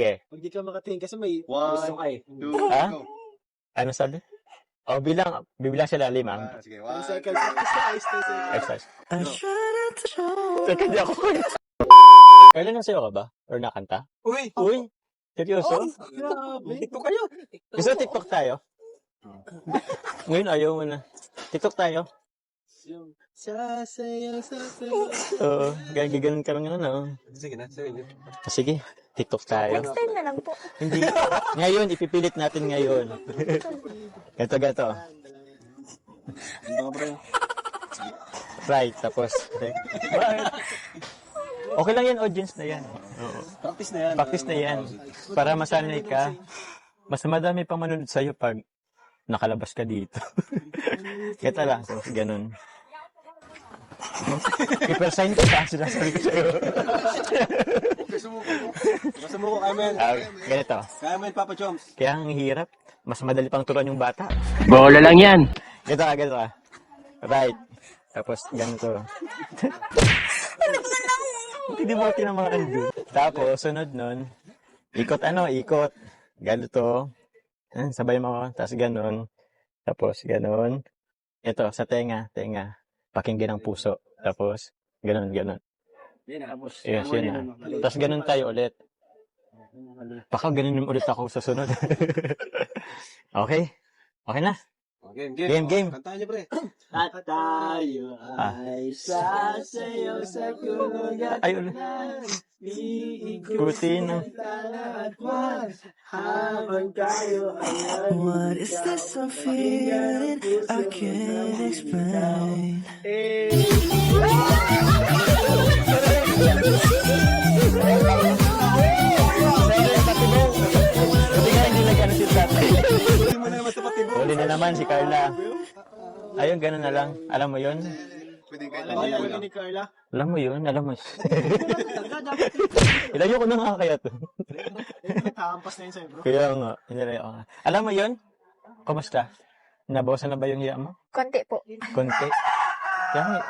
Okay. Pag di ka makatingin kasi may One, gusto ka eh. two, Ha? go. Ano sabi? O, bibilang sila 5. Sige, 10 one, seconds. Exercise, 10 seconds. Exercise. Teka, di ako kaya. Kailan na sa'yo ka ba? Or nakanta? Uy! Uy! Seryoso? Grabe. TikTok kayo. Gusto TikTok tayo? Ngayon ayaw mo na. TikTok tayo? Sasayaw. Oo. Ganun ka lang ano. Sige na, sige. Sige, TikTok tayo. Next time na lang po. Hindi. Ngayon, ipipilit natin ngayon. Gato. Ano ka bro? Right, tapos. Bakit? Okay lang yan, audience na yan. Oo. Practice na yan. Practice na yan. Para masanay ka. Mas madami pang manunod sa'yo pag nakalabas ka dito. Kaya lang, so, ganun. Ipersign ko sa sinasabi ko sa'yo. Masumuko kay men. Ganito. Kaya men, Papa Choms. Kaya ang hirap. Mas madali pang turuan yung bata. Bola lang yan. Ganito ka. Right. Tapos, ganito. Hindi mo tinamaan doon. Tapos, sunod nun, ikot. Ganito. Sabay mo. Tapos, ganun. Tapos, ganun. Ito, sa tenga. Pakinggan ang puso. Tapos, ganun. Tapos. Yes, yun na. Tapos, ganun tayo ulit. Baka ganun ulit ako sa sunod. Okay? Okay na? Game. Kantahan niyo, pre. At tayo ay sasayaw sa kulugan. Ay, ulit. Ikutin na. At once, habang tayo ay What is this I'm feeling? I can't explain. Huli na naman si Carla. Ayun, ganun na lang. Alam mo yun? Pwede kayo Alam mo yun ni Carla? Alam mo yun? Ilayo ko na nga kaya to. Nakahampas na yun sa'yo, bro. Kaya nga, inilayo ko nga. Alam mo yun? Kumusta? Nabawasan na ba yung hiya mo? Konti po. Konti. Kaya nga,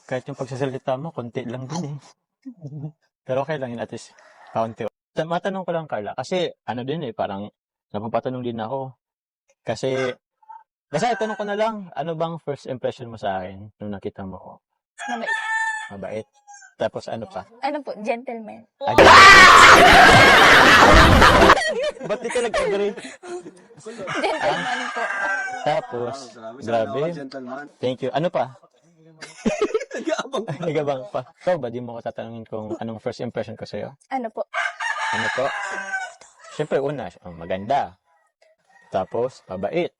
kahit yung pagsasalita mo, konti lang din eh. Pero okay lang yun, at least, kaunti. Matanong ko lang, Carla, kasi ano din eh, parang napapatanong din ako. Kasi tanong ko na lang, ano bang first impression mo sa akin nung nakita mo ko? Mabait. Mabait. Tapos ano pa? Ano po? Gentleman. Ba't di ka nag-agree? Gentleman po. Tapos, grabe. Thank you. Ano pa? Nagabang pa. So, ba di mo ko tatanungin kung anong first impression ko sa'yo? Ano po? Ano po? Siyempre, una, maganda. Tapos, mabait.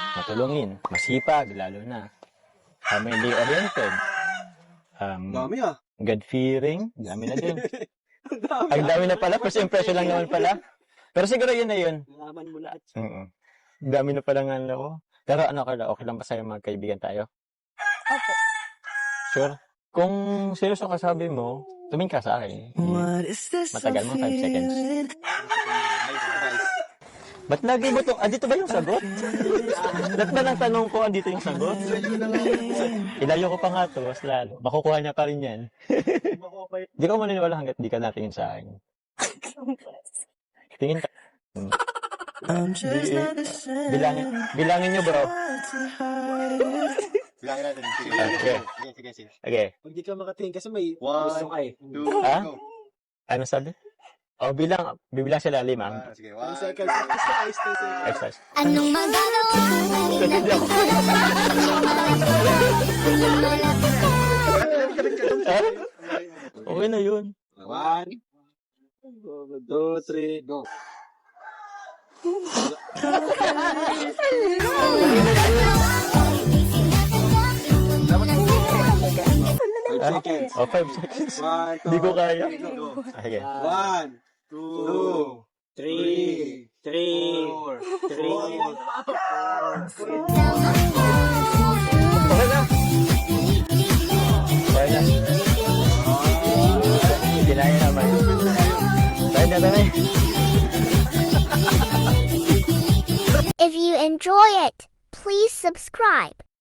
Matulungin. Masipag, lalo na. Family-oriented. Dami ah. God-fearing. Dami na din. Ang dami na pala. First impression lang naman pala. Pero siguro yun na yun. Nalaman mo lahat. Ang dami na pala nga ako. Pero ano, Carla, okay lang ba sa'yo magkaibigan tayo? Opo. Sure? Kung seryoso ka sabi mo, tumingin ka sa akin. What is this Matagal mo, 5 I'm seconds. feeling? Ba't lagi mo to? Andito ba yung sagot? Ba't ba lang tanong ko, andito yung sagot? Ilayo ko pa nga to, mas lalo. Makukuha niya pa rin yan. Di ko maniniwala hanggat di ka natingin sa akin. Tingin ka. I'm just not the same. Bilangin niyo, bro. Bilangin natin. Sige. Okay. Pag di ka makatingin kasi may One, gusto ka eh. two, Ha? go. Ano sabi? O, bibilang sila 5. Sige, 10 one, seconds. Exercise, 10 seconds. Exercise. Anong magagawa? Hindi ako. Okay na yun. 1, 2, 3, go. Seconds. O, 5 seconds. 1, Hindi ko kaya. go. Sige. 1, 2, 3, 4, 3. Okay na. Okay na. Kinaya naman. Tayo na tayo. If you enjoy it, please subscribe.